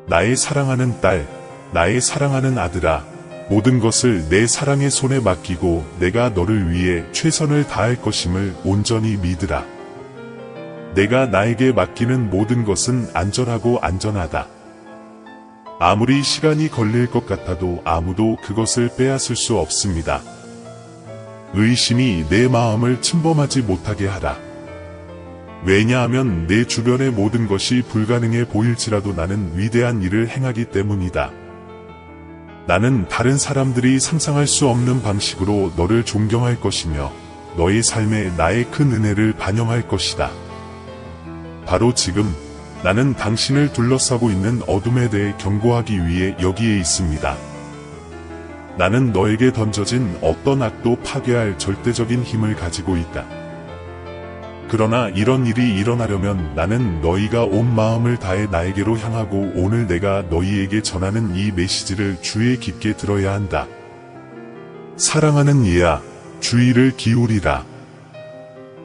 나의 사랑하는 딸, 나의 사랑하는 아들아, 모든 것을 내 사랑의 손에 맡기고 내가 너를 위해 최선을 다할 것임을 온전히 믿으라. 내가 나에게 맡기는 모든 것은 안전하고 안전하다. 아무리 시간이 걸릴 것 같아도 아무도 그것을 빼앗을 수 없습니다. 의심이 내 마음을 침범하지 못하게 하라. 왜냐하면 내 주변의 모든 것이 불가능해 보일지라도 나는 위대한 일을 행하기 때문이다. 나는 다른 사람들이 상상할 수 없는 방식으로 너를 존경할 것이며 너의 삶에 나의 큰 은혜를 반영할 것이다. 바로 지금 나는 당신을 둘러싸고 있는 어둠에 대해 경고하기 위해 여기에 있습니다. 나는 너에게 던져진 어떤 악도 파괴할 절대적인 힘을 가지고 있다. 그러나 이런 일이 일어나려면 나는 너희가 온 마음을 다해 나에게로 향하고 오늘 내가 너희에게 전하는 이 메시지를 주의 깊게 들어야 한다. 사랑하는 얘야, 주의를 기울이라.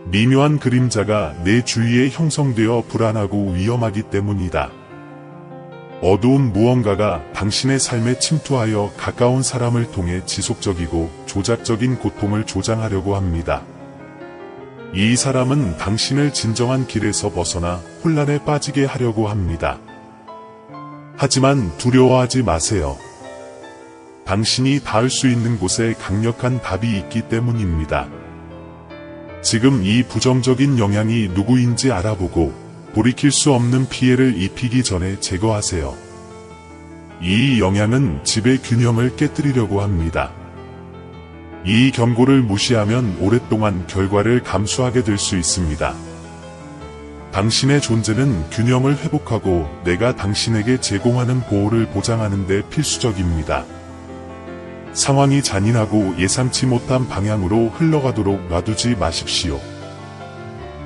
미묘한 그림자가 내 주위에 형성되어 불안하고 위험하기 때문이다. 어두운 무언가가 당신의 삶에 침투하여 가까운 사람을 통해 지속적이고 조작적인 고통을 조장하려고 합니다. 이 사람은 당신을 진정한 길에서 벗어나 혼란에 빠지게 하려고 합니다. 하지만 두려워하지 마세요. 당신이 닿을 수 있는 곳에 강력한 답이 있기 때문입니다. 지금 이 부정적인 영향이 누구인지 알아보고 돌이킬 수 없는 피해를 입히기 전에 제거하세요. 이 영향은 집의 균형을 깨뜨리려고 합니다. 이 경고를 무시하면 오랫동안 결과를 감수하게 될 수 있습니다. 당신의 존재는 균형을 회복하고 내가 당신에게 제공하는 보호를 보장하는 데 필수적입니다. 상황이 잔인하고 예상치 못한 방향으로 흘러가도록 놔두지 마십시오.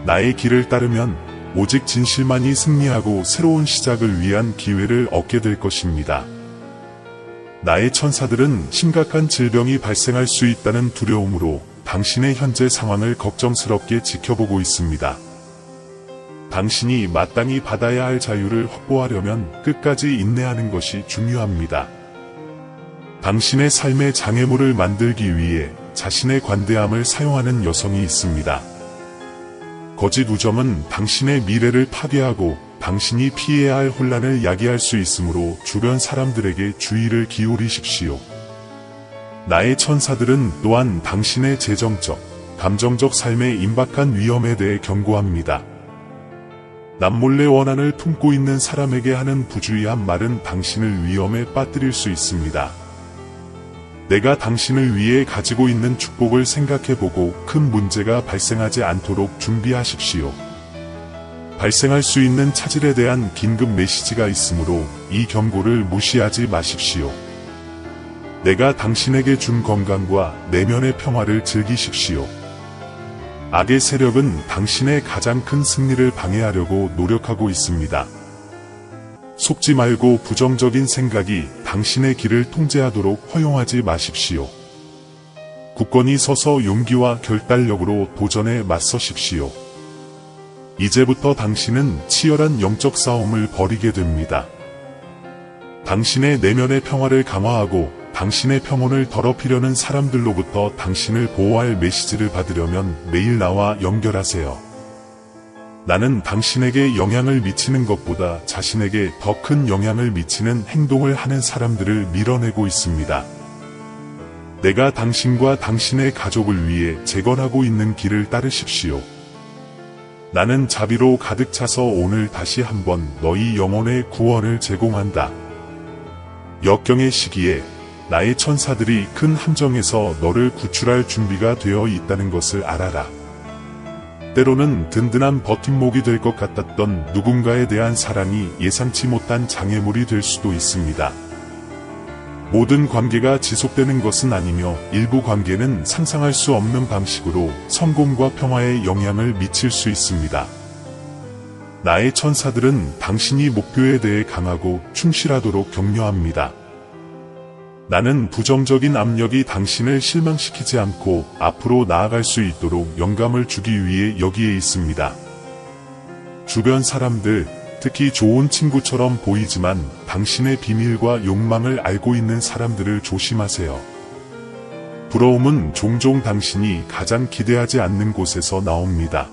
나의 길을 따르면 오직 진실만이 승리하고 새로운 시작을 위한 기회를 얻게 될 것입니다. 나의 천사들은 심각한 질병이 발생할 수 있다는 두려움으로 당신의 현재 상황을 걱정스럽게 지켜보고 있습니다. 당신이 마땅히 받아야 할 자유를 확보하려면 끝까지 인내하는 것이 중요합니다. 당신의 삶의 장애물을 만들기 위해 자신의 관대함을 사용하는 여성이 있습니다. 거짓 우정은 당신의 미래를 파괴하고 당신이 피해야 할 혼란을 야기할 수 있으므로 주변 사람들에게 주의를 기울이십시오. 나의 천사들은 또한 당신의 재정적, 감정적 삶의 임박한 위험에 대해 경고합니다. 남몰래 원한을 품고 있는 사람에게 하는 부주의한 말은 당신을 위험에 빠뜨릴 수 있습니다. 내가 당신을 위해 가지고 있는 축복을 생각해보고 큰 문제가 발생하지 않도록 준비하십시오. 발생할 수 있는 차질에 대한 긴급 메시지가 있으므로 이 경고를 무시하지 마십시오. 내가 당신에게 준 건강과 내면의 평화를 즐기십시오. 악의 세력은 당신의 가장 큰 승리를 방해하려고 노력하고 있습니다. 속지 말고 부정적인 생각이 당신의 길을 통제하도록 허용하지 마십시오. 굳건히 서서 용기와 결단력으로 도전에 맞서십시오. 이제부터 당신은 치열한 영적 싸움을 벌이게 됩니다. 당신의 내면의 평화를 강화하고 당신의 평온을 더럽히려는 사람들로부터 당신을 보호할 메시지를 받으려면 매일 나와 연결하세요. 나는 당신에게 영향을 미치는 것보다 자신에게 더 큰 영향을 미치는 행동을 하는 사람들을 밀어내고 있습니다. 내가 당신과 당신의 가족을 위해 재건하고 있는 길을 따르십시오. 나는 자비로 가득 차서 오늘 다시 한번 너희 영혼의 구원을 제공한다. 역경의 시기에 나의 천사들이 큰 함정에서 너를 구출할 준비가 되어 있다는 것을 알아라. 때로는 든든한 버팀목이 될 것 같았던 누군가에 대한 사랑이 예상치 못한 장애물이 될 수도 있습니다. 모든 관계가 지속되는 것은 아니며 일부 관계는 상상할 수 없는 방식으로 성공과 평화에 영향을 미칠 수 있습니다. 나의 천사들은 당신이 목표에 대해 강하고 충실하도록 격려합니다. 나는 부정적인 압력이 당신을 실망시키지 않고 앞으로 나아갈 수 있도록 영감을 주기 위해 여기에 있습니다. 주변 사람들, 특히 좋은 친구처럼 보이지만 당신의 비밀과 욕망을 알고 있는 사람들을 조심하세요. 부러움은 종종 당신이 가장 기대하지 않는 곳에서 나옵니다.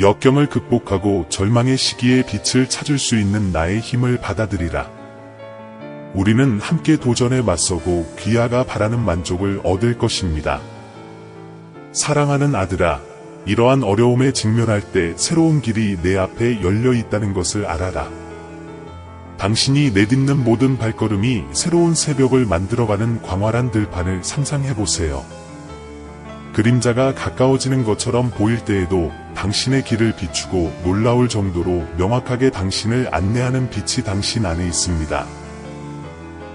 역경을 극복하고 절망의 시기에 빛을 찾을 수 있는 나의 힘을 받아들이라. 우리는 함께 도전에 맞서고 귀하가 바라는 만족을 얻을 것입니다. 사랑하는 아들아, 이러한 어려움에 직면할 때 새로운 길이 내 앞에 열려 있다는 것을 알아라. 당신이 내딛는 모든 발걸음이 새로운 새벽을 만들어가는 광활한 들판을 상상해보세요. 그림자가 가까워지는 것처럼 보일 때에도 당신의 길을 비추고 놀라울 정도로 명확하게 당신을 안내하는 빛이 당신 안에 있습니다.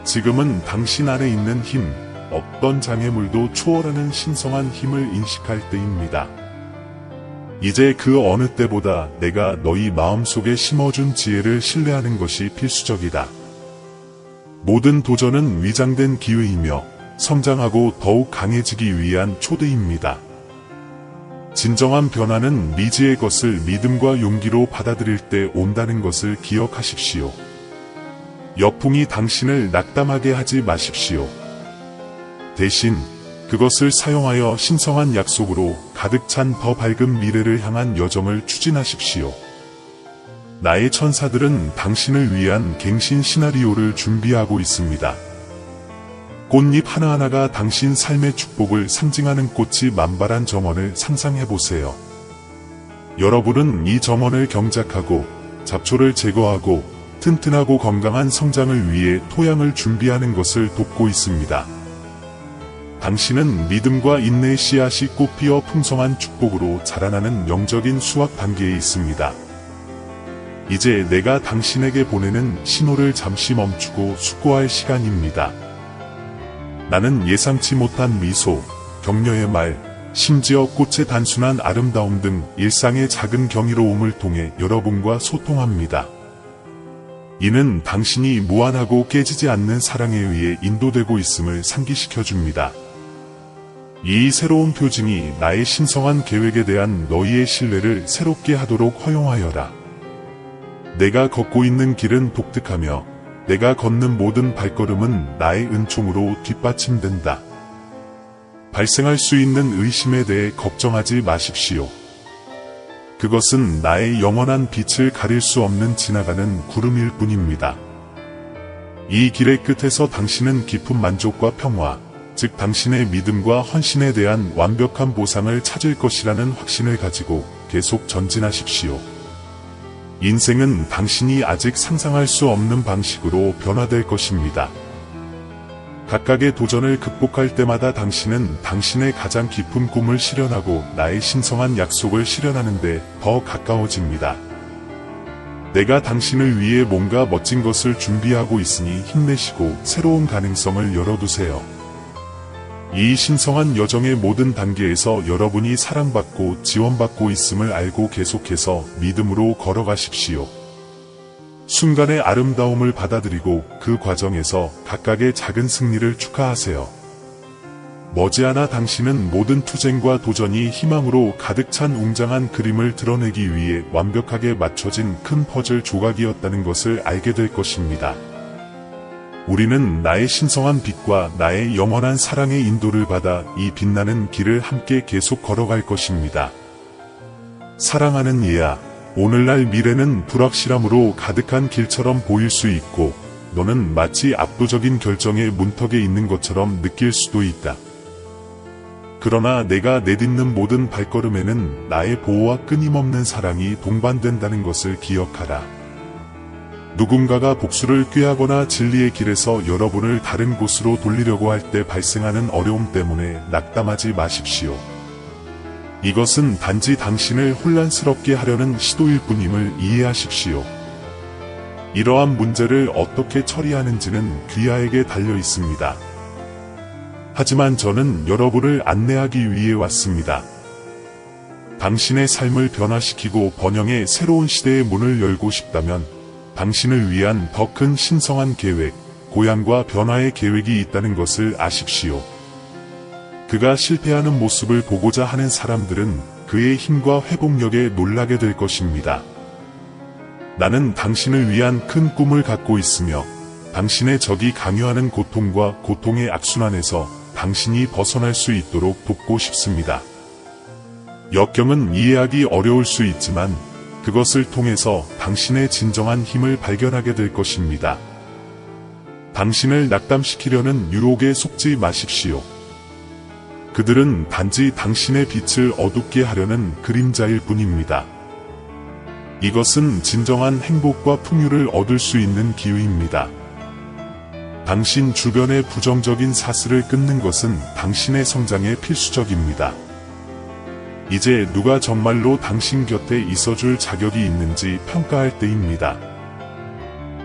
지금은 당신 안에 있는 힘, 어떤 장애물도 초월하는 신성한 힘을 인식할 때입니다. 이제 그 어느 때보다 내가 너희 마음속에 심어준 지혜를 신뢰하는 것이 필수적이다. 모든 도전은 위장된 기회이며 성장하고 더욱 강해지기 위한 초대입니다. 진정한 변화는 미지의 것을 믿음과 용기로 받아들일 때 온다는 것을 기억하십시오. 역풍이 당신을 낙담하게 하지 마십시오. 대신 그것을 사용하여 신성한 약속으로 가득 찬 더 밝은 미래를 향한 여정을 추진하십시오. 나의 천사들은 당신을 위한 갱신 시나리오를 준비하고 있습니다. 꽃잎 하나하나가 당신 삶의 축복을 상징하는 꽃이 만발한 정원을 상상해보세요. 여러분은 이 정원을 경작하고 잡초를 제거하고 튼튼하고 건강한 성장을 위해 토양을 준비하는 것을 돕고 있습니다. 당신은 믿음과 인내의 씨앗이 꽃피어 풍성한 축복으로 자라나는 영적인 수확 단계에 있습니다. 이제 내가 당신에게 보내는 신호를 잠시 멈추고 숙고할 시간입니다. 나는 예상치 못한 미소, 격려의 말, 심지어 꽃의 단순한 아름다움 등 일상의 작은 경이로움을 통해 여러분과 소통합니다. 이는 당신이 무한하고 깨지지 않는 사랑에 의해 인도되고 있음을 상기시켜줍니다. 이 새로운 표징이 나의 신성한 계획에 대한 너희의 신뢰를 새롭게 하도록 허용하여라. 내가 걷고 있는 길은 독특하며 내가 걷는 모든 발걸음은 나의 은총으로 뒷받침된다. 발생할 수 있는 의심에 대해 걱정하지 마십시오. 그것은 나의 영원한 빛을 가릴 수 없는 지나가는 구름일 뿐입니다. 이 길의 끝에서 당신은 깊은 만족과 평화, 즉 당신의 믿음과 헌신에 대한 완벽한 보상을 찾을 것이라는 확신을 가지고 계속 전진하십시오. 인생은 당신이 아직 상상할 수 없는 방식으로 변화될 것입니다. 각각의 도전을 극복할 때마다 당신은 당신의 가장 깊은 꿈을 실현하고 나의 신성한 약속을 실현하는 데 더 가까워집니다. 내가 당신을 위해 뭔가 멋진 것을 준비하고 있으니 힘내시고 새로운 가능성을 열어두세요. 이 신성한 여정의 모든 단계에서 여러분이 사랑받고 지원받고 있음을 알고 계속해서 믿음으로 걸어가십시오. 순간의 아름다움을 받아들이고 그 과정에서 각각의 작은 승리를 축하하세요. 머지않아 당신은 모든 투쟁과 도전이 희망으로 가득 찬 웅장한 그림을 드러내기 위해 완벽하게 맞춰진 큰 퍼즐 조각이었다는 것을 알게 될 것입니다. 우리는 나의 신성한 빛과 나의 영원한 사랑의 인도를 받아 이 빛나는 길을 함께 계속 걸어갈 것입니다. 사랑하는 얘야, 오늘날 미래는 불확실함으로 가득한 길처럼 보일 수 있고 너는 마치 압도적인 결정의 문턱에 있는 것처럼 느낄 수도 있다. 그러나 내가 내딛는 모든 발걸음에는 나의 보호와 끊임없는 사랑이 동반된다는 것을 기억하라. 누군가가 복수를 꾀하거나 진리의 길에서 여러분을 다른 곳으로 돌리려고 할 때 발생하는 어려움 때문에 낙담하지 마십시오. 이것은 단지 당신을 혼란스럽게 하려는 시도일 뿐임을 이해하십시오. 이러한 문제를 어떻게 처리하는지는 귀하에게 달려 있습니다. 하지만 저는 여러분을 안내하기 위해 왔습니다. 당신의 삶을 변화시키고 번영의 새로운 시대의 문을 열고 싶다면 당신을 위한 더 큰 신성한 계획, 고향과 변화의 계획이 있다는 것을 아십시오. 그가 실패하는 모습을 보고자 하는 사람들은 그의 힘과 회복력에 놀라게 될 것입니다. 나는 당신을 위한 큰 꿈을 갖고 있으며 당신의 적이 강요하는 고통과 고통의 악순환에서 당신이 벗어날 수 있도록 돕고 싶습니다. 역경은 이해하기 어려울 수 있지만 그것을 통해서 당신의 진정한 힘을 발견하게 될 것입니다. 당신을 낙담시키려는 유혹에 속지 마십시오. 그들은 단지 당신의 빛을 어둡게 하려는 그림자일 뿐입니다. 이것은 진정한 행복과 풍요를 얻을 수 있는 기회입니다. 당신 주변의 부정적인 사슬을 끊는 것은 당신의 성장에 필수적입니다. 이제 누가 정말로 당신 곁에 있어줄 자격이 있는지 평가할 때입니다.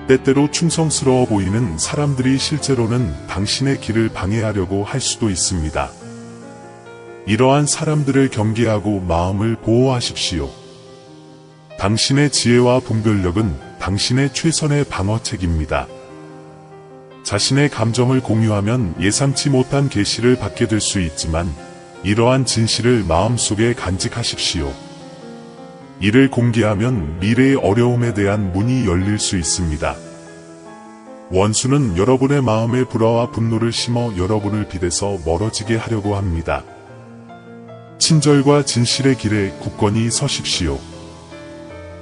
때때로 충성스러워 보이는 사람들이 실제로는 당신의 길을 방해하려고 할 수도 있습니다. 이러한 사람들을 경계하고 마음을 보호하십시오. 당신의 지혜와 분별력은 당신의 최선의 방어책입니다. 자신의 감정을 공유하면 예상치 못한 계시를 받게 될 수 있지만 이러한 진실을 마음속에 간직하십시오. 이를 공개하면 미래의 어려움에 대한 문이 열릴 수 있습니다. 원수는 여러분의 마음에 불화와 분노를 심어 여러분을 빛에서 멀어지게 하려고 합니다. 친절과 진실의 길에 굳건히 서십시오.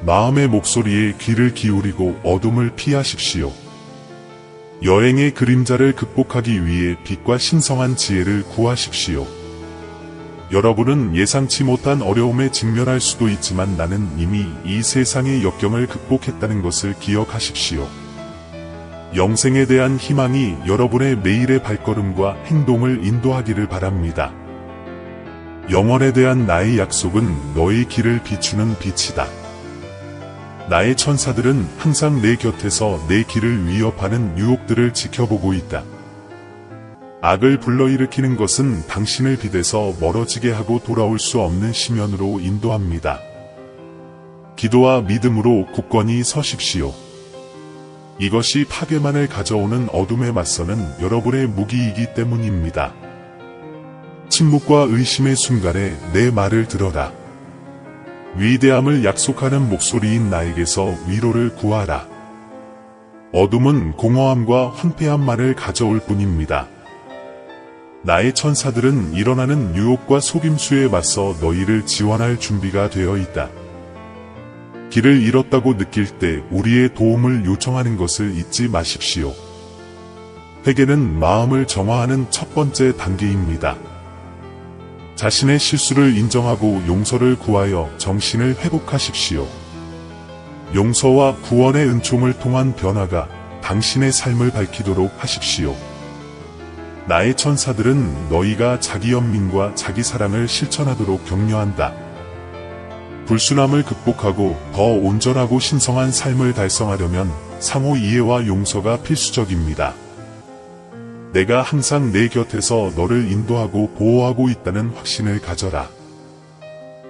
마음의 목소리에 귀를 기울이고 어둠을 피하십시오. 여행의 그림자를 극복하기 위해 빛과 신성한 지혜를 구하십시오. 여러분은 예상치 못한 어려움에 직면할 수도 있지만 나는 이미 이 세상의 역경을 극복했다는 것을 기억하십시오. 영생에 대한 희망이 여러분의 매일의 발걸음과 행동을 인도하기를 바랍니다. 영원에 대한 나의 약속은 너의 길을 비추는 빛이다. 나의 천사들은 항상 내 곁에서 내 길을 위협하는 유혹들을 지켜보고 있다. 악을 불러일으키는 것은 당신을 빛에서 멀어지게 하고 돌아올 수 없는 심연으로 인도합니다. 기도와 믿음으로 굳건히 서십시오. 이것이 파괴만을 가져오는 어둠에 맞서는 여러분의 무기이기 때문입니다. 침묵과 의심의 순간에 내 말을 들어라. 위대함을 약속하는 목소리인 나에게서 위로를 구하라. 어둠은 공허함과 황폐함만을 가져올 뿐입니다. 나의 천사들은 일어나는 유혹과 속임수에 맞서 너희를 지원할 준비가 되어 있다. 길을 잃었다고 느낄 때 우리의 도움을 요청하는 것을 잊지 마십시오. 회개는 마음을 정화하는 첫 번째 단계입니다. 자신의 실수를 인정하고 용서를 구하여 정신을 회복하십시오. 용서와 구원의 은총을 통한 변화가 당신의 삶을 밝히도록 하십시오. 나의 천사들은 너희가 자기 연민과 자기 사랑을 실천하도록 격려한다. 불순함을 극복하고 더 온전하고 신성한 삶을 달성하려면 상호 이해와 용서가 필수적입니다. 내가 항상 내 곁에서 너를 인도하고 보호하고 있다는 확신을 가져라.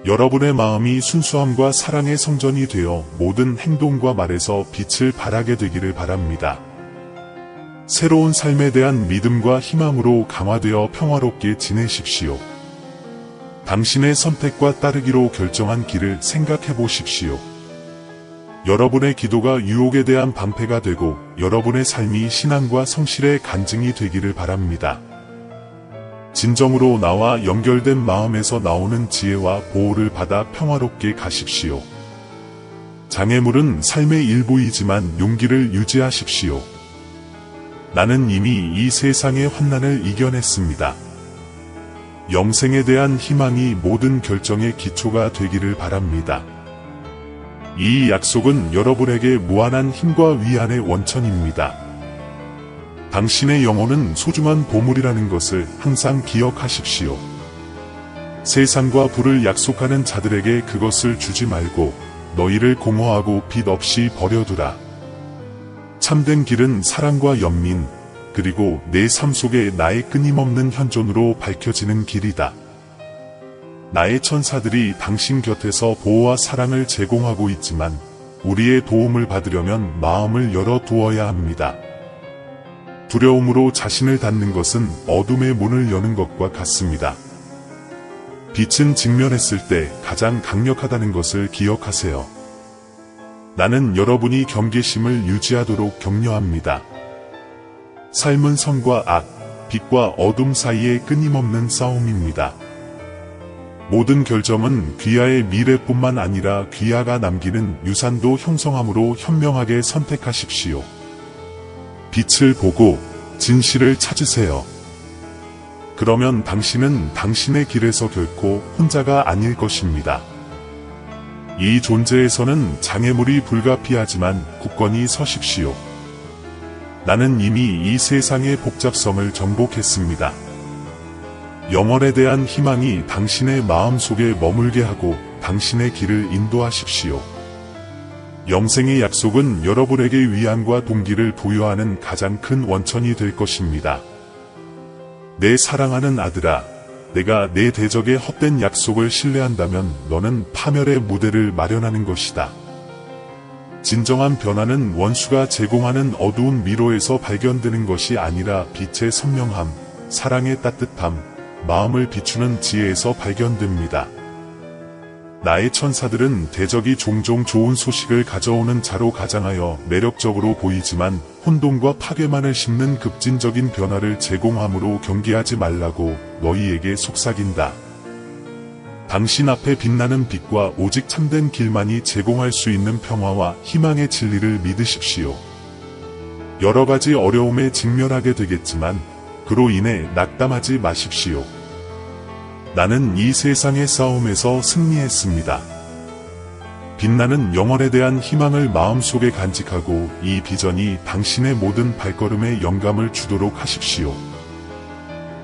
여러분의 마음이 순수함과 사랑의 성전이 되어 모든 행동과 말에서 빛을 발하게 되기를 바랍니다. 새로운 삶에 대한 믿음과 희망으로 강화되어 평화롭게 지내십시오. 당신의 선택과 따르기로 결정한 길을 생각해 보십시오. 여러분의 기도가 유혹에 대한 방패가 되고 여러분의 삶이 신앙과 성실의 간증이 되기를 바랍니다. 진정으로 나와 연결된 마음에서 나오는 지혜와 보호를 받아 평화롭게 가십시오. 장애물은 삶의 일부이지만 용기를 유지하십시오. 나는 이미 이 세상의 환난을 이겨냈습니다. 영생에 대한 희망이 모든 결정의 기초가 되기를 바랍니다. 이 약속은 여러분에게 무한한 힘과 위안의 원천입니다. 당신의 영혼은 소중한 보물이라는 것을 항상 기억하십시오. 세상과 불을 약속하는 자들에게 그것을 주지 말고 너희를 공허하고 빛 없이 버려두라. 참된 길은 사랑과 연민, 그리고 내 삶 속에 나의 끊임없는 현존으로 밝혀지는 길이다. 나의 천사들이 당신 곁에서 보호와 사랑을 제공하고 있지만 우리의 도움을 받으려면 마음을 열어두어야 합니다. 두려움으로 자신을 닫는 것은 어둠의 문을 여는 것과 같습니다. 빛은 직면했을 때 가장 강력하다는 것을 기억하세요. 나는 여러분이 경계심을 유지하도록 격려합니다. 삶은 선과 악, 빛과 어둠 사이의 끊임없는 싸움입니다. 모든 결정은 귀하의 미래뿐만 아니라 귀하가 남기는 유산도 형성함으로 현명하게 선택하십시오. 빛을 보고 진실을 찾으세요. 그러면 당신은 당신의 길에서 결코 혼자가 아닐 것입니다. 이 존재에서는 장애물이 불가피하지만 굳건히 서십시오. 나는 이미 이 세상의 복잡성을 정복했습니다. 영원에 대한 희망이 당신의 마음속에 머물게 하고 당신의 길을 인도하십시오. 영생의 약속은 여러분에게 위안과 동기를 부여하는 가장 큰 원천이 될 것입니다. 내 사랑하는 아들아, 내가 내 대적의 헛된 약속을 신뢰한다면 너는 파멸의 무대를 마련하는 것이다. 진정한 변화는 원수가 제공하는 어두운 미로에서 발견되는 것이 아니라 빛의 선명함, 사랑의 따뜻함, 마음을 비추는 지혜에서 발견됩니다. 나의 천사들은 대적이 종종 좋은 소식을 가져오는 자로 가장하여 매력적으로 보이지만 혼돈과 파괴만을 심는 급진적인 변화를 제공함으로 경계하지 말라고 너희에게 속삭인다. 당신 앞에 빛나는 빛과 오직 참된 길만이 제공할 수 있는 평화와 희망의 진리를 믿으십시오. 여러 가지 어려움에 직면하게 되겠지만 그로 인해 낙담하지 마십시오. 나는 이 세상의 싸움에서 승리했습니다. 빛나는 영원에 대한 희망을 마음속에 간직하고 이 비전이 당신의 모든 발걸음에 영감을 주도록 하십시오.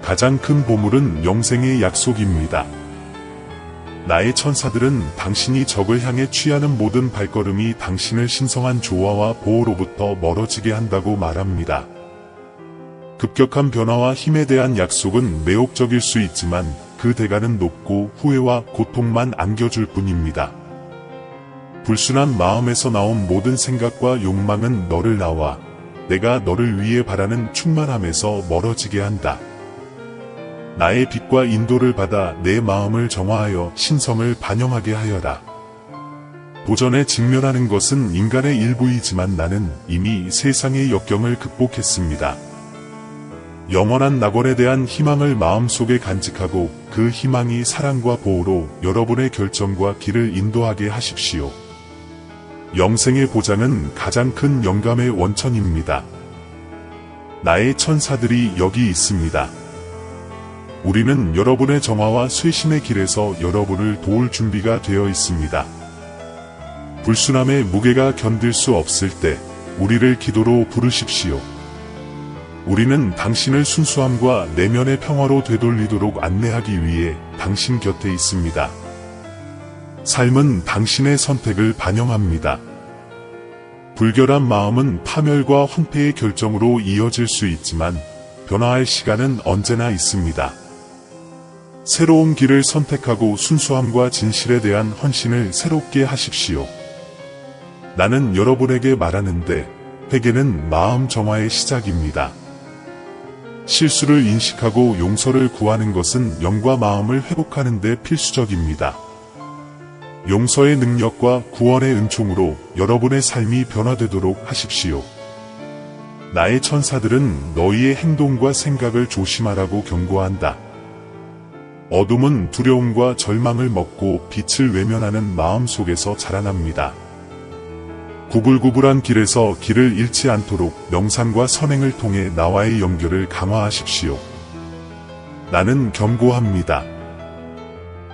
가장 큰 보물은 영생의 약속입니다. 나의 천사들은 당신이 적을 향해 취하는 모든 발걸음이 당신을 신성한 조화와 보호로부터 멀어지게 한다고 말합니다. 급격한 변화와 힘에 대한 약속은 매혹적일 수 있지만 그 대가는 높고 후회와 고통만 안겨줄 뿐입니다. 불순한 마음에서 나온 모든 생각과 욕망은 너를 나와 내가 너를 위해 바라는 충만함에서 멀어지게 한다. 나의 빛과 인도를 받아 내 마음을 정화하여 신성을 반영하게 하여라. 도전에 직면하는 것은 인간의 일부이지만 나는 이미 세상의 역경을 극복했습니다. 영원한 낙원에 대한 희망을 마음속에 간직하고 그 희망이 사랑과 보호로 여러분의 결정과 길을 인도하게 하십시오. 영생의 보장은 가장 큰 영감의 원천입니다. 나의 천사들이 여기 있습니다. 우리는 여러분의 정화와 쇄신의 길에서 여러분을 도울 준비가 되어 있습니다. 불순함의 무게가 견딜 수 없을 때 우리를 기도로 부르십시오. 우리는 당신을 순수함과 내면의 평화로 되돌리도록 안내하기 위해 당신 곁에 있습니다. 삶은 당신의 선택을 반영합니다. 불결한 마음은 파멸과 황폐의 결정으로 이어질 수 있지만 변화할 시간은 언제나 있습니다. 새로운 길을 선택하고 순수함과 진실에 대한 헌신을 새롭게 하십시오. 나는 여러분에게 말하는데 회개는 마음 정화의 시작입니다. 실수를 인식하고 용서를 구하는 것은 영과 마음을 회복하는 데 필수적입니다. 용서의 능력과 구원의 은총으로 여러분의 삶이 변화되도록 하십시오. 나의 천사들은 너희의 행동과 생각을 조심하라고 경고한다. 어둠은 두려움과 절망을 먹고 빛을 외면하는 마음 속에서 자라납니다. 구불구불한 길에서 길을 잃지 않도록 명상과 선행을 통해 나와의 연결을 강화하십시오. 나는 경고합니다.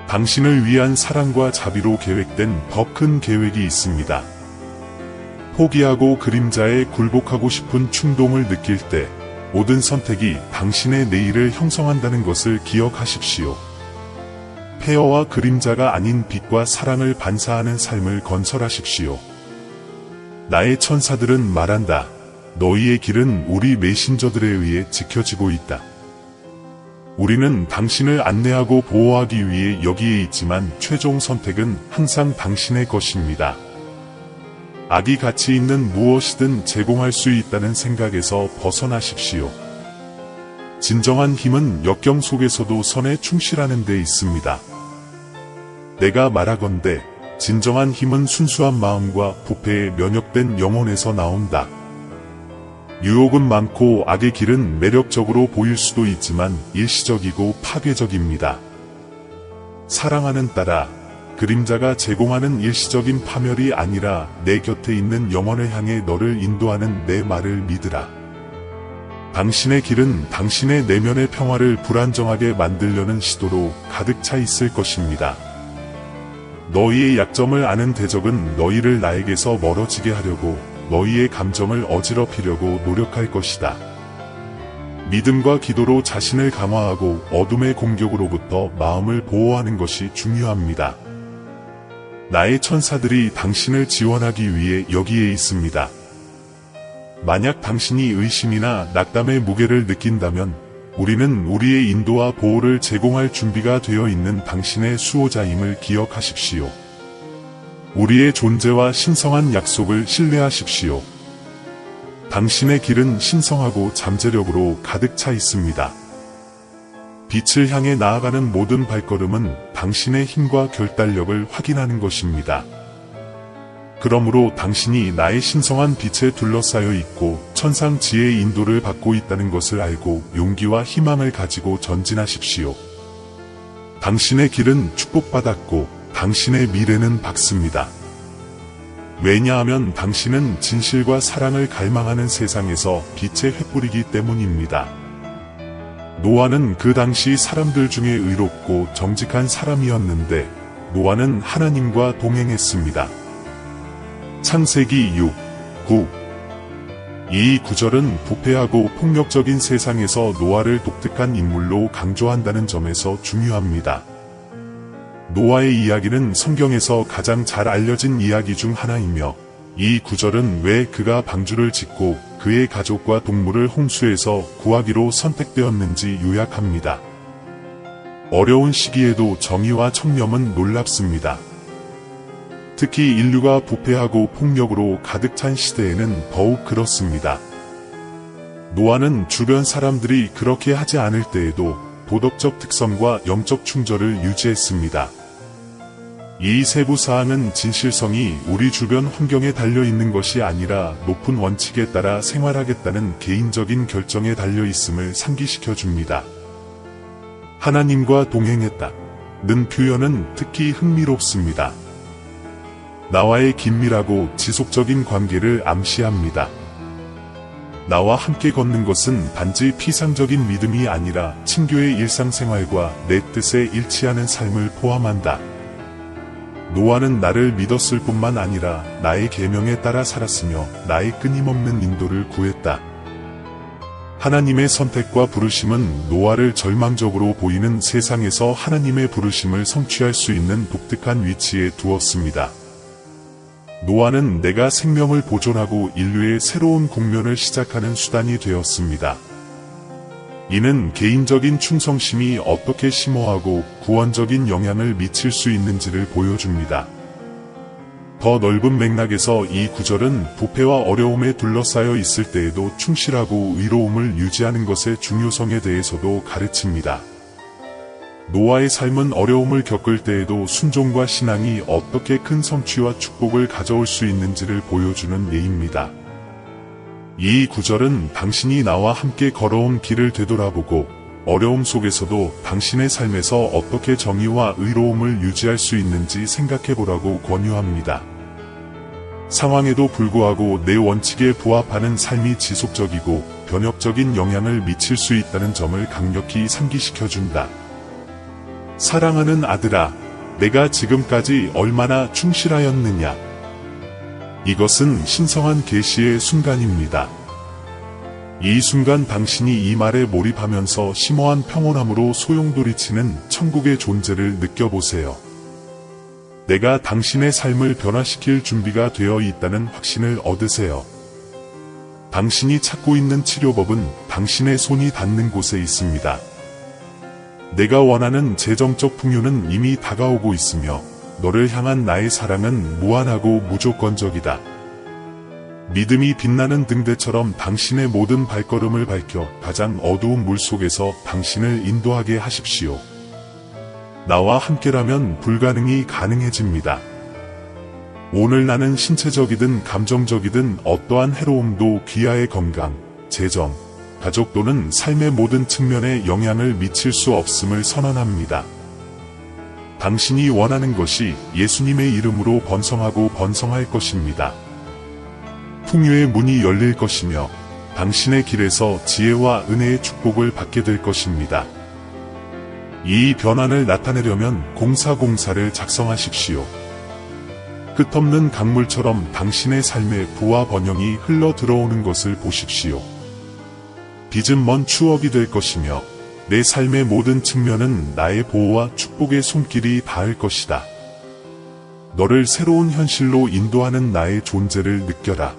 당신을 위한 사랑과 자비로 계획된 더 큰 계획이 있습니다. 포기하고 그림자에 굴복하고 싶은 충동을 느낄 때 모든 선택이 당신의 내일을 형성한다는 것을 기억하십시오. 폐허와 그림자가 아닌 빛과 사랑을 반사하는 삶을 건설하십시오. 나의 천사들은 말한다. 너희의 길은 우리 메신저들에 의해 지켜지고 있다. 우리는 당신을 안내하고 보호하기 위해 여기에 있지만 최종 선택은 항상 당신의 것입니다. 악이 가치 있는 무엇이든 제공할 수 있다는 생각에서 벗어나십시오. 진정한 힘은 역경 속에서도 선에 충실하는 데 있습니다. 내가 말하건대 진정한 힘은 순수한 마음과 부패에 면역된 영혼에서 나온다. 유혹은 많고 악의 길은 매력적으로 보일 수도 있지만 일시적이고 파괴적입니다. 사랑하는 딸아, 그림자가 제공하는 일시적인 파멸이 아니라 내 곁에 있는 영혼을 향해 너를 인도하는 내 말을 믿으라. 당신의 길은 당신의 내면의 평화를 불안정하게 만들려는 시도로 가득 차 있을 것입니다. 너희의 약점을 아는 대적은 너희를 나에게서 멀어지게 하려고 너희의 감정을 어지럽히려고 노력할 것이다. 믿음과 기도로 자신을 강화하고 어둠의 공격으로부터 마음을 보호하는 것이 중요합니다. 나의 천사들이 당신을 지원하기 위해 여기에 있습니다. 만약 당신이 의심이나 낙담의 무게를 느낀다면 우리는 우리의 인도와 보호를 제공할 준비가 되어 있는 당신의 수호자임을 기억하십시오. 우리의 존재와 신성한 약속을 신뢰하십시오. 당신의 길은 신성하고 잠재력으로 가득 차 있습니다. 빛을 향해 나아가는 모든 발걸음은 당신의 힘과 결단력을 확인하는 것입니다. 그러므로 당신이 나의 신성한 빛에 둘러싸여 있고 천상지혜의 인도를 받고 있다는 것을 알고 용기와 희망을 가지고 전진하십시오. 당신의 길은 축복받았고 당신의 미래는 밝습니다. 왜냐하면 당신은 진실과 사랑을 갈망하는 세상에서 빛의 횃불이기 때문입니다. 노아는 그 당시 사람들 중에 의롭고 정직한 사람이었는데 노아는 하나님과 동행했습니다. 창세기 6, 9. 이 구절은 부패하고 폭력적인 세상에서 노아를 독특한 인물로 강조한다는 점에서 중요합니다. 노아의 이야기는 성경에서 가장 잘 알려진 이야기 중 하나이며 이 구절은 왜 그가 방주를 짓고 그의 가족과 동물을 홍수에서 구하기로 선택되었는지 요약합니다. 어려운 시기에도 정의와 청렴은 놀랍습니다. 특히 인류가 부패하고 폭력으로 가득 찬 시대에는 더욱 그렇습니다. 노아는 주변 사람들이 그렇게 하지 않을 때에도 도덕적 특성과 영적 충절을 유지했습니다. 이 세부 사항은 진실성이 우리 주변 환경에 달려 있는 것이 아니라 높은 원칙에 따라 생활하겠다는 개인적인 결정에 달려 있음을 상기시켜 줍니다. 하나님과 동행했다는 표현은 특히 흥미롭습니다. 나와의 긴밀하고 지속적인 관계를 암시합니다. 나와 함께 걷는 것은 단지 피상적인 믿음이 아니라 친교의 일상생활과 내 뜻에 일치하는 삶을 포함한다. 노아는 나를 믿었을 뿐만 아니라 나의 계명에 따라 살았으며 나의 끊임없는 인도를 구했다. 하나님의 선택과 부르심은 노아를 절망적으로 보이는 세상에서 하나님의 부르심을 성취할 수 있는 독특한 위치에 두었습니다. 노아는 내가 생명을 보존하고 인류의 새로운 국면을 시작하는 수단이 되었습니다. 이는 개인적인 충성심이 어떻게 심오하고 구원적인 영향을 미칠 수 있는지를 보여줍니다. 더 넓은 맥락에서 이 구절은 부패와 어려움에 둘러싸여 있을 때에도 충실하고 의로움을 유지하는 것의 중요성에 대해서도 가르칩니다. 노아의 삶은 어려움을 겪을 때에도 순종과 신앙이 어떻게 큰 성취와 축복을 가져올 수 있는지를 보여주는 예입니다. 이 구절은 당신이 나와 함께 걸어온 길을 되돌아보고 어려움 속에서도 당신의 삶에서 어떻게 정의와 의로움을 유지할 수 있는지 생각해보라고 권유합니다. 상황에도 불구하고 내 원칙에 부합하는 삶이 지속적이고 변혁적인 영향을 미칠 수 있다는 점을 강력히 상기시켜준다. 사랑하는 아들아, 내가 지금까지 얼마나 충실하였느냐. 이것은 신성한 계시의 순간입니다. 이 순간 당신이 이 말에 몰입하면서 심오한 평온함으로 소용돌이치는 천국의 존재를 느껴보세요. 내가 당신의 삶을 변화시킬 준비가 되어 있다는 확신을 얻으세요. 당신이 찾고 있는 치료법은 당신의 손이 닿는 곳에 있습니다. 내가 원하는 재정적 풍요는 이미 다가오고 있으며 너를 향한 나의 사랑은 무한하고 무조건적이다. 믿음이 빛나는 등대처럼 당신의 모든 발걸음을 밝혀 가장 어두운 물속에서 당신을 인도하게 하십시오. 나와 함께라면 불가능이 가능해집니다. 오늘 나는 신체적이든 감정적이든 어떠한 해로움도 귀하의 건강, 재정, 가족 또는 삶의 모든 측면에 영향을 미칠 수 없음을 선언합니다. 당신이 원하는 것이 예수님의 이름으로 번성하고 번성할 것입니다. 풍요의 문이 열릴 것이며 당신의 길에서 지혜와 은혜의 축복을 받게 될 것입니다. 이 변화를 나타내려면 공사를 작성하십시오. 끝없는 강물처럼 당신의 삶에 부와 번영이 흘러 들어오는 것을 보십시오. 빚은 먼 추억이 될 것이며 내 삶의 모든 측면은 나의 보호와 축복의 손길이 닿을 것이다. 너를 새로운 현실로 인도하는 나의 존재를 느껴라.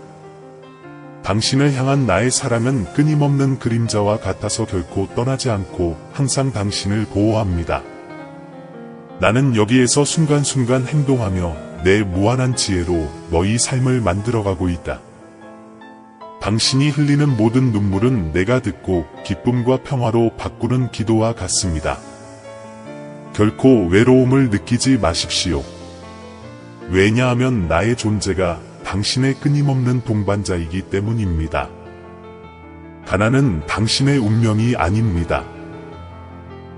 당신을 향한 나의 사랑은 끊임없는 그림자와 같아서 결코 떠나지 않고 항상 당신을 보호합니다. 나는 여기에서 순간순간 행동하며 내 무한한 지혜로 너희 삶을 만들어가고 있다. 당신이 흘리는 모든 눈물은 내가 듣고 기쁨과 평화로 바꾸는 기도와 같습니다. 결코 외로움을 느끼지 마십시오. 왜냐하면 나의 존재가 당신의 끊임없는 동반자이기 때문입니다. 가난은 당신의 운명이 아닙니다.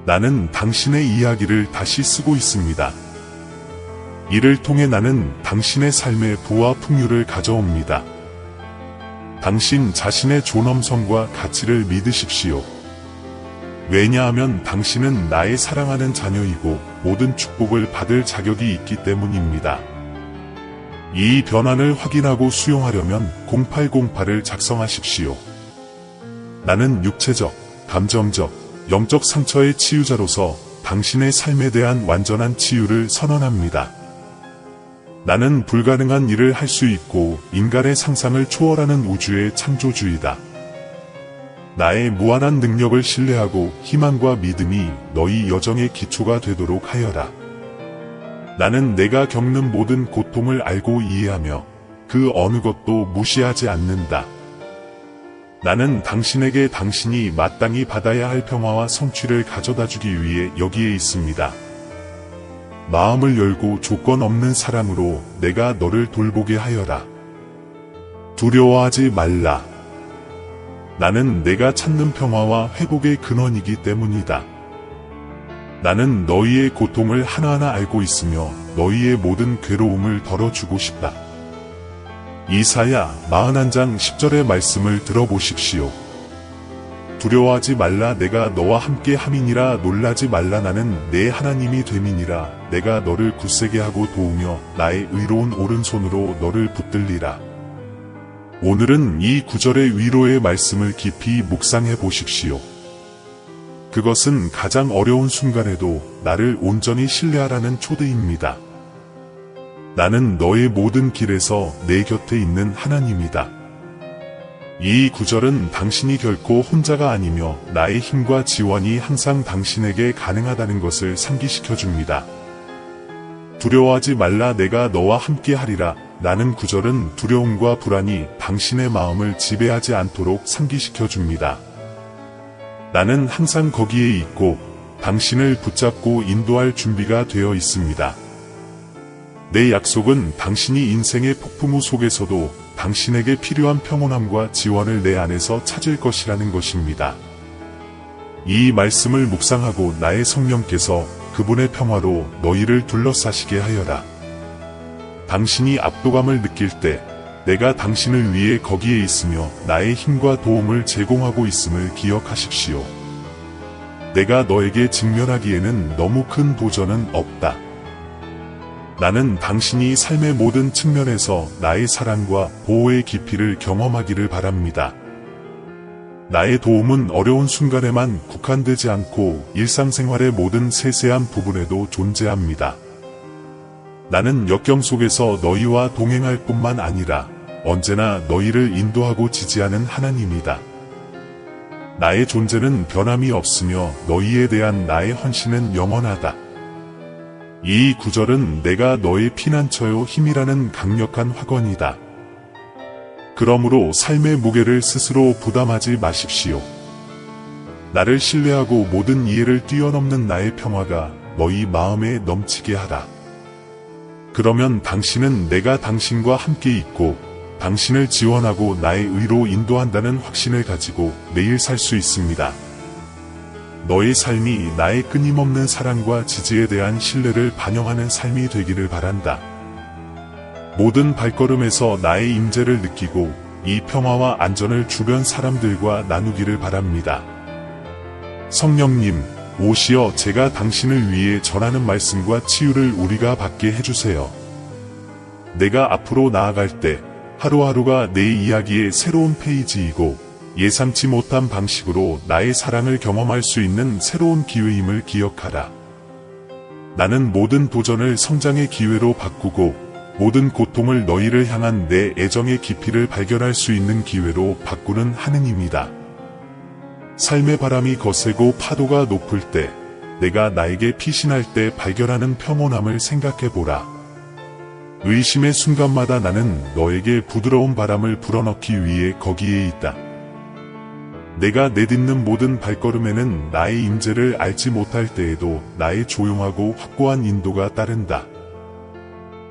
나는 당신의 이야기를 다시 쓰고 있습니다. 이를 통해 나는 당신의 삶에 부와 풍요를 가져옵니다. 당신 자신의 존엄성과 가치를 믿으십시오. 왜냐하면 당신은 나의 사랑하는 자녀이고 모든 축복을 받을 자격이 있기 때문입니다. 이 변화를 확인하고 수용하려면 0808을 작성하십시오. 나는 육체적, 감정적, 영적 상처의 치유자로서 당신의 삶에 대한 완전한 치유를 선언합니다. 나는 불가능한 일을 할 수 있고 인간의 상상을 초월하는 우주의 창조주이다. 나의 무한한 능력을 신뢰하고 희망과 믿음이 너희 여정의 기초가 되도록 하여라. 나는 내가 겪는 모든 고통을 알고 이해하며 그 어느 것도 무시하지 않는다. 나는 당신에게 당신이 마땅히 받아야 할 평화와 성취를 가져다주기 위해 여기에 있습니다. 마음을 열고 조건 없는 사랑으로 내가 너를 돌보게 하여라. 두려워하지 말라. 나는 내가 찾는 평화와 회복의 근원이기 때문이다. 나는 너희의 고통을 하나하나 알고 있으며 너희의 모든 괴로움을 덜어주고 싶다. 이사야 41장 10절의 말씀을 들어보십시오. 두려워하지 말라. 내가 너와 함께 함이니라. 놀라지 말라. 나는 내 하나님이 됨이니라. 내가 너를 굳세게 하고 도우며 나의 의로운 오른손으로 너를 붙들리라. 오늘은 이 구절의 위로의 말씀을 깊이 묵상해 보십시오. 그것은 가장 어려운 순간에도 나를 온전히 신뢰하라는 초대입니다. 나는 너의 모든 길에서 내 곁에 있는 하나님이다. 이 구절은 당신이 결코 혼자가 아니며 나의 힘과 지원이 항상 당신에게 가능하다는 것을 상기시켜줍니다. 두려워하지 말라. 내가 너와 함께 하리라. 라는 구절은 두려움과 불안이 당신의 마음을 지배하지 않도록 상기시켜줍니다. 나는 항상 거기에 있고 당신을 붙잡고 인도할 준비가 되어 있습니다. 내 약속은 당신이 인생의 폭풍우 속에서도 당신에게 필요한 평온함과 지원을 내 안에서 찾을 것이라는 것입니다. 이 말씀을 묵상하고 나의 성령께서 그분의 평화로 너희를 둘러싸시게 하여라. 당신이 압도감을 느낄 때 내가 당신을 위해 거기에 있으며 나의 힘과 도움을 제공하고 있음을 기억하십시오. 내가 너에게 직면하기에는 너무 큰 도전은 없다. 나는 당신이 삶의 모든 측면에서 나의 사랑과 보호의 깊이를 경험하기를 바랍니다. 나의 도움은 어려운 순간에만 국한되지 않고 일상생활의 모든 세세한 부분에도 존재합니다. 나는 역경 속에서 너희와 동행할 뿐만 아니라 언제나 너희를 인도하고 지지하는 하나님이다. 나의 존재는 변함이 없으며 너희에 대한 나의 헌신은 영원하다. 이 구절은 내가 너의 피난처요 힘이라는 강력한 확언이다. 그러므로 삶의 무게를 스스로 부담하지 마십시오. 나를 신뢰하고 모든 이해를 뛰어넘는 나의 평화가 너희 마음에 넘치게 하라. 그러면 당신은 내가 당신과 함께 있고 당신을 지원하고 나의 의로 인도한다는 확신을 가지고 매일 살 수 있습니다. 너의 삶이 나의 끊임없는 사랑과 지지에 대한 신뢰를 반영하는 삶이 되기를 바란다. 모든 발걸음에서 나의 임재를 느끼고 이 평화와 안전을 주변 사람들과 나누기를 바랍니다. 성령님, 오시어 제가 당신을 위해 전하는 말씀과 치유를 우리가 받게 해주세요. 내가 앞으로 나아갈 때 하루하루가 내 이야기의 새로운 페이지이고 예상치 못한 방식으로 나의 사랑을 경험할 수 있는 새로운 기회임을 기억하라. 나는 모든 도전을 성장의 기회로 바꾸고 모든 고통을 너희를 향한 내 애정의 깊이를 발견할 수 있는 기회로 바꾸는 하느님이다. 삶의 바람이 거세고 파도가 높을 때 내가 나에게 피신할 때 발견하는 평온함을 생각해보라. 의심의 순간마다 나는 너에게 부드러운 바람을 불어넣기 위해 거기에 있다. 내가 내딛는 모든 발걸음에는 나의 임재를 알지 못할 때에도 나의 조용하고 확고한 인도가 따른다.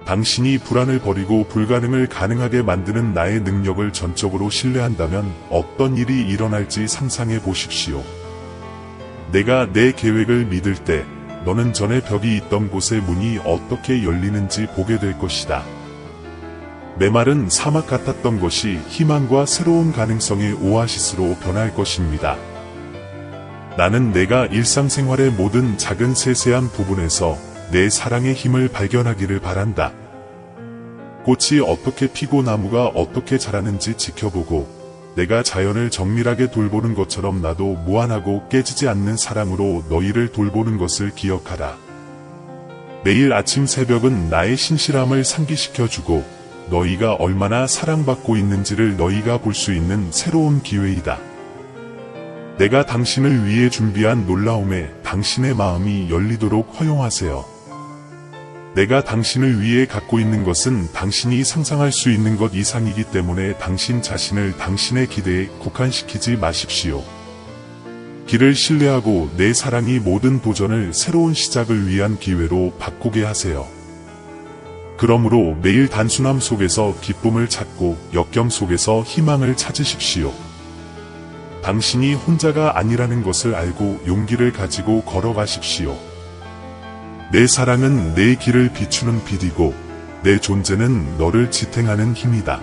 당신이 불안을 버리고 불가능을 가능하게 만드는 나의 능력을 전적으로 신뢰한다면 어떤 일이 일어날지 상상해 보십시오. 내가 내 계획을 믿을 때 너는 전에 벽이 있던 곳의 문이 어떻게 열리는지 보게 될 것이다. 메마른 사막 같았던 것이 희망과 새로운 가능성의 오아시스로 변할 것입니다. 나는 내가 일상생활의 모든 작은 세세한 부분에서 내 사랑의 힘을 발견하기를 바란다. 꽃이 어떻게 피고 나무가 어떻게 자라는지 지켜보고 내가 자연을 정밀하게 돌보는 것처럼 나도 무한하고 깨지지 않는 사랑으로 너희를 돌보는 것을 기억하라. 매일 아침 새벽은 나의 신실함을 상기시켜주고 너희가 얼마나 사랑받고 있는지를 너희가 볼 수 있는 새로운 기회이다. 내가 당신을 위해 준비한 놀라움에 당신의 마음이 열리도록 허용하세요. 내가 당신을 위해 갖고 있는 것은 당신이 상상할 수 있는 것 이상이기 때문에 당신 자신을 당신의 기대에 국한시키지 마십시오. 길을 신뢰하고 내 사랑이 모든 도전을 새로운 시작을 위한 기회로 바꾸게 하세요. 그러므로 매일 단순함 속에서 기쁨을 찾고 역경 속에서 희망을 찾으십시오. 당신이 혼자가 아니라는 것을 알고 용기를 가지고 걸어가십시오. 내 사랑은 내 길을 비추는 빛이고 내 존재는 너를 지탱하는 힘이다.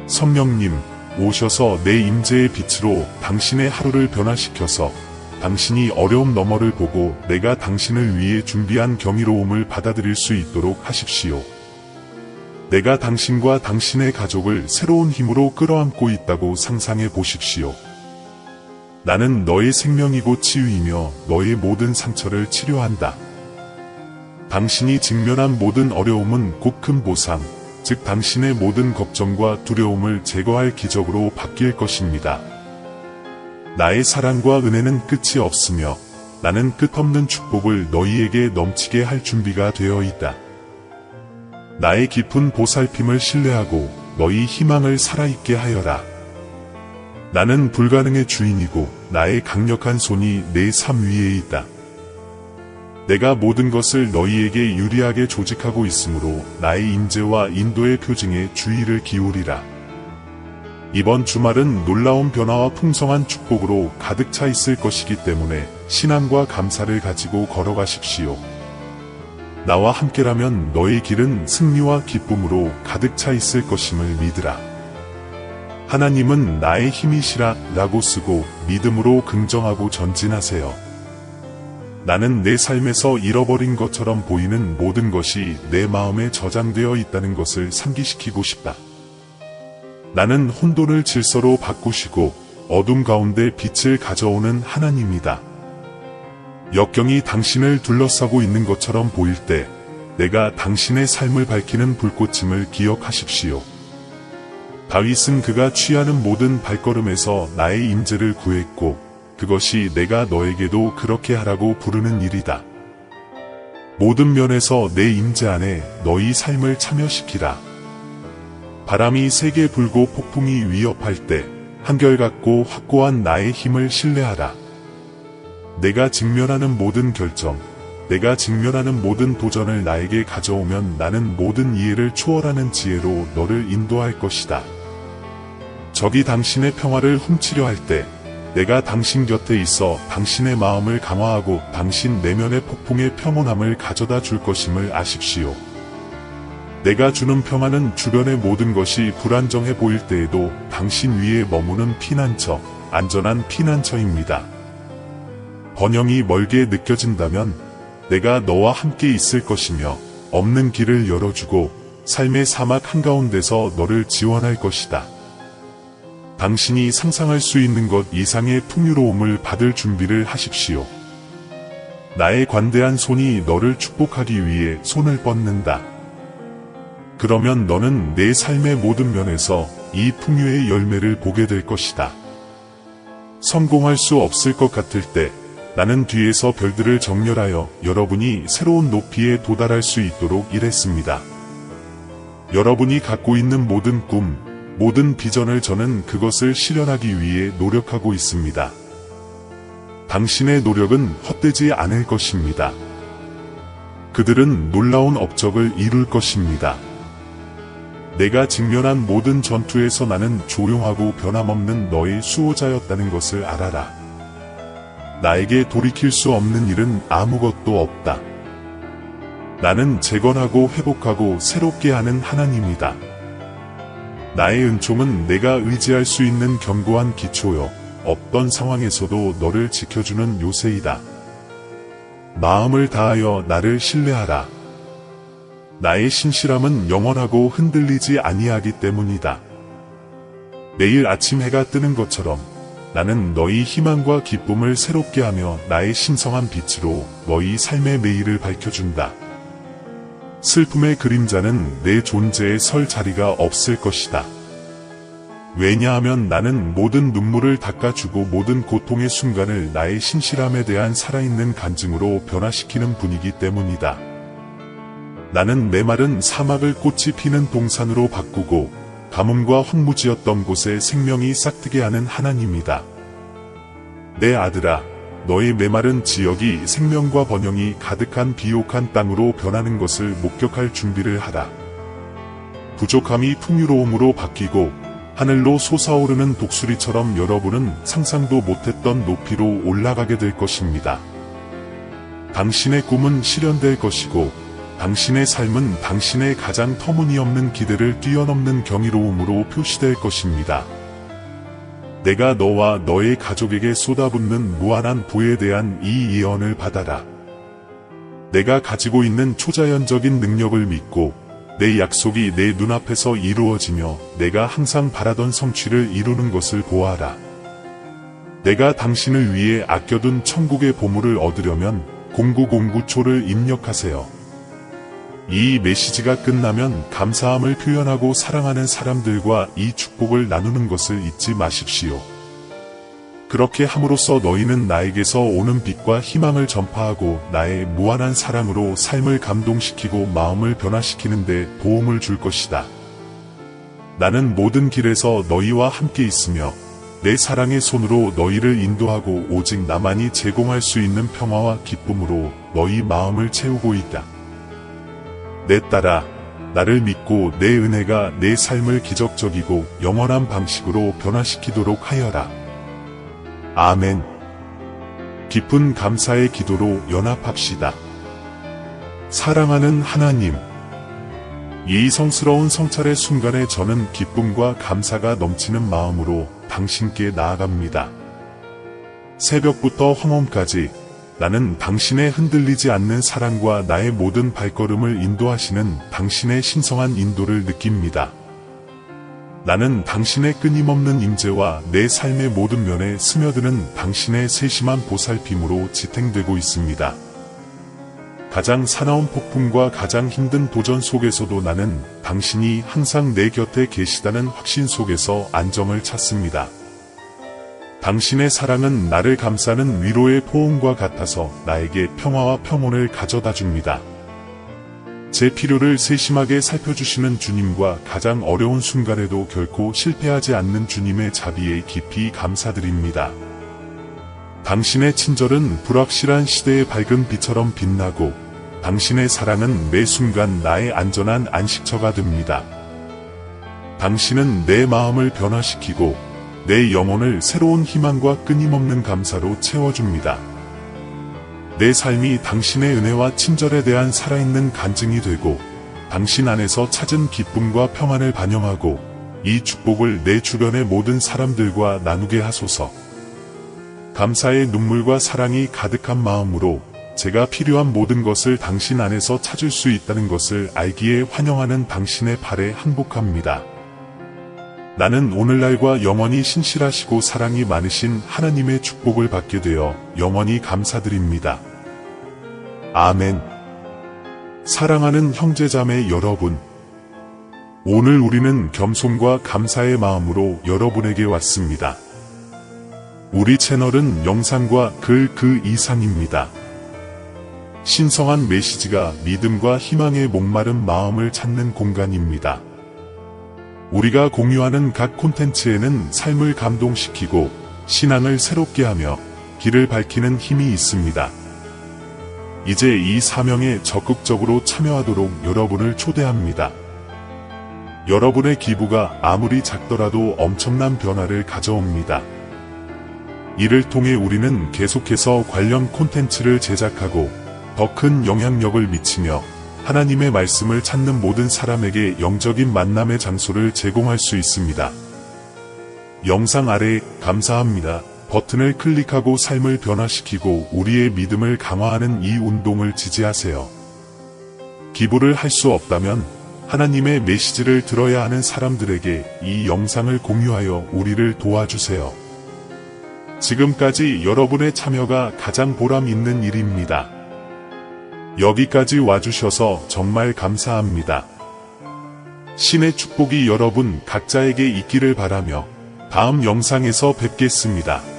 성령님, 오셔서 내 임재의 빛으로 당신의 하루를 변화시켜서 당신이 어려움 너머를 보고 내가 당신을 위해 준비한 경이로움을 받아들일 수 있도록 하십시오. 내가 당신과 당신의 가족을 새로운 힘으로 끌어안고 있다고 상상해 보십시오. 나는 너의 생명이고 치유이며 너의 모든 상처를 치료한다. 당신이 직면한 모든 어려움은 곧 큰 보상, 즉 당신의 모든 걱정과 두려움을 제거할 기적으로 바뀔 것입니다. 나의 사랑과 은혜는 끝이 없으며 나는 끝없는 축복을 너희에게 넘치게 할 준비가 되어 있다. 나의 깊은 보살핌을 신뢰하고 너희 희망을 살아있게 하여라. 나는 불가능의 주인이고 나의 강력한 손이 내 삶 위에 있다. 내가 모든 것을 너희에게 유리하게 조직하고 있으므로 나의 임재와 인도의 표징에 주의를 기울이라. 이번 주말은 놀라운 변화와 풍성한 축복으로 가득 차 있을 것이기 때문에 신앙과 감사를 가지고 걸어가십시오. 나와 함께라면 너의 길은 승리와 기쁨으로 가득 차 있을 것임을 믿으라. 하나님은 나의 힘이시라 라고 쓰고 믿음으로 긍정하고 전진하세요. 나는 내 삶에서 잃어버린 것처럼 보이는 모든 것이 내 마음에 저장되어 있다는 것을 상기시키고 싶다. 나는 혼돈을 질서로 바꾸시고 어둠 가운데 빛을 가져오는 하나님이다. 역경이 당신을 둘러싸고 있는 것처럼 보일 때 내가 당신의 삶을 밝히는 불꽃임을 기억하십시오. 다윗은 그가 취하는 모든 발걸음에서 나의 임재를 구했고 그것이 내가 너에게도 그렇게 하라고 부르는 일이다. 모든 면에서 내 임재 안에 너희 삶을 참여시키라. 바람이 세게 불고 폭풍이 위협할 때 한결같고 확고한 나의 힘을 신뢰하라. 내가 직면하는 모든 결정, 내가 직면하는 모든 도전을 나에게 가져오면 나는 모든 이해를 초월하는 지혜로 너를 인도할 것이다. 적이 당신의 평화를 훔치려 할 때 내가 당신 곁에 있어 당신의 마음을 강화하고 당신 내면의 폭풍의 평온함을 가져다 줄 것임을 아십시오. 내가 주는 평화는 주변의 모든 것이 불안정해 보일 때에도 당신 위에 머무는 피난처, 안전한 피난처입니다. 번영이 멀게 느껴진다면 내가 너와 함께 있을 것이며 없는 길을 열어주고 삶의 사막 한가운데서 너를 지원할 것이다. 당신이 상상할 수 있는 것 이상의 풍요로움을 받을 준비를 하십시오. 나의 관대한 손이 너를 축복하기 위해 손을 뻗는다. 그러면 너는 내 삶의 모든 면에서 이 풍요의 열매를 보게 될 것이다. 성공할 수 없을 것 같을 때 나는 뒤에서 별들을 정렬하여 여러분이 새로운 높이에 도달할 수 있도록 일했습니다. 여러분이 갖고 있는 모든 꿈, 모든 비전을 저는 그것을 실현하기 위해 노력하고 있습니다. 당신의 노력은 헛되지 않을 것입니다. 그들은 놀라운 업적을 이룰 것입니다. 내가 직면한 모든 전투에서 나는 조용하고 변함없는 너의 수호자였다는 것을 알아라. 나에게 돌이킬 수 없는 일은 아무것도 없다. 나는 재건하고 회복하고 새롭게 하는 하나님이다. 나의 은총은 내가 의지할 수 있는 견고한 기초요. 어떤 상황에서도 너를 지켜주는 요새이다. 마음을 다하여 나를 신뢰하라. 나의 신실함은 영원하고 흔들리지 아니하기 때문이다. 내일 아침 해가 뜨는 것처럼 나는 너희 희망과 기쁨을 새롭게 하며 나의 신성한 빛으로 너희 삶의 매일을 밝혀준다. 슬픔의 그림자는 내 존재에 설 자리가 없을 것이다. 왜냐하면 나는 모든 눈물을 닦아주고 모든 고통의 순간을 나의 신실함에 대한 살아있는 간증으로 변화시키는 분이기 때문이다. 나는 메마른 사막을 꽃이 피는 동산으로 바꾸고 가뭄과 황무지였던 곳에 생명이 싹트게 하는 하나님이다. 내 아들아, 너의 메마른 지역이 생명과 번영이 가득한 비옥한 땅으로 변하는 것을 목격할 준비를 하라. 부족함이 풍요로움으로 바뀌고 하늘로 솟아오르는 독수리처럼 여러분은 상상도 못했던 높이로 올라가게 될 것입니다. 당신의 꿈은 실현될 것이고 당신의 삶은 당신의 가장 터무니없는 기대를 뛰어넘는 경이로움으로 표시될 것입니다. 내가 너와 너의 가족에게 쏟아붓는 무한한 보에 대한 이 예언을 받아라. 내가 가지고 있는 초자연적인 능력을 믿고 내 약속이 내 눈앞에서 이루어지며 내가 항상 바라던 성취를 이루는 것을 보아라. 내가 당신을 위해 아껴둔 천국의 보물을 얻으려면 0909초를 입력하세요. 이 메시지가 끝나면 감사함을 표현하고 사랑하는 사람들과 이 축복을 나누는 것을 잊지 마십시오. 그렇게 함으로써 너희는 나에게서 오는 빛과 희망을 전파하고 나의 무한한 사랑으로 삶을 감동시키고 마음을 변화시키는 데 도움을 줄 것이다. 나는 모든 길에서 너희와 함께 있으며 내 사랑의 손으로 너희를 인도하고 오직 나만이 제공할 수 있는 평화와 기쁨으로 너희 마음을 채우고 있다. 내 딸아, 나를 믿고 내 은혜가 내 삶을 기적적이고 영원한 방식으로 변화시키도록 하여라. 아멘. 깊은 감사의 기도로 연합합시다. 사랑하는 하나님, 이 성스러운 성찰의 순간에 저는 기쁨과 감사가 넘치는 마음으로 당신께 나아갑니다. 새벽부터 황혼까지 나는 당신의 흔들리지 않는 사랑과 나의 모든 발걸음을 인도하시는 당신의 신성한 인도를 느낍니다. 나는 당신의 끊임없는 임재와 내 삶의 모든 면에 스며드는 당신의 세심한 보살핌으로 지탱되고 있습니다. 가장 사나운 폭풍과 가장 힘든 도전 속에서도 나는 당신이 항상 내 곁에 계시다는 확신 속에서 안정을 찾습니다. 당신의 사랑은 나를 감싸는 위로의 포옹과 같아서 나에게 평화와 평온을 가져다 줍니다. 제 필요를 세심하게 살펴주시는 주님과 가장 어려운 순간에도 결코 실패하지 않는 주님의 자비에 깊이 감사드립니다. 당신의 친절은 불확실한 시대의 밝은 빛처럼 빛나고 당신의 사랑은 매 순간 나의 안전한 안식처가 됩니다. 당신은 내 마음을 변화시키고 내 영혼을 새로운 희망과 끊임없는 감사로 채워줍니다. 내 삶이 당신의 은혜와 친절에 대한 살아있는 간증이 되고 당신 안에서 찾은 기쁨과 평안을 반영하고 이 축복을 내 주변의 모든 사람들과 나누게 하소서. 감사의 눈물과 사랑이 가득한 마음으로 제가 필요한 모든 것을 당신 안에서 찾을 수 있다는 것을 알기에 환영하는 당신의 발에 항복합니다. 나는 오늘날과 영원히 신실하시고 사랑이 많으신 하나님의 축복을 받게 되어 영원히 감사드립니다. 아멘. 사랑하는 형제자매 여러분, 오늘 우리는 겸손과 감사의 마음으로 여러분에게 왔습니다. 우리 채널은 영상과 글 그 이상입니다. 신성한 메시지가 믿음과 희망의 목마른 마음을 찾는 공간입니다. 우리가 공유하는 각 콘텐츠에는 삶을 감동시키고 신앙을 새롭게 하며 길을 밝히는 힘이 있습니다. 이제 이 사명에 적극적으로 참여하도록 여러분을 초대합니다. 여러분의 기부가 아무리 작더라도 엄청난 변화를 가져옵니다. 이를 통해 우리는 계속해서 관련 콘텐츠를 제작하고 더 큰 영향력을 미치며 하나님의 말씀을 찾는 모든 사람에게 영적인 만남의 장소를 제공할 수 있습니다. 영상 아래 감사합니다 버튼을 클릭하고 삶을 변화시키고 우리의 믿음을 강화하는 이 운동을 지지하세요. 기부를 할 수 없다면 하나님의 메시지를 들어야 하는 사람들에게 이 영상을 공유하여 우리를 도와주세요. 지금까지 여러분의 참여가 가장 보람 있는 일입니다. 여기까지 와주셔서 정말 감사합니다. 신의 축복이 여러분 각자에게 있기를 바라며 다음 영상에서 뵙겠습니다.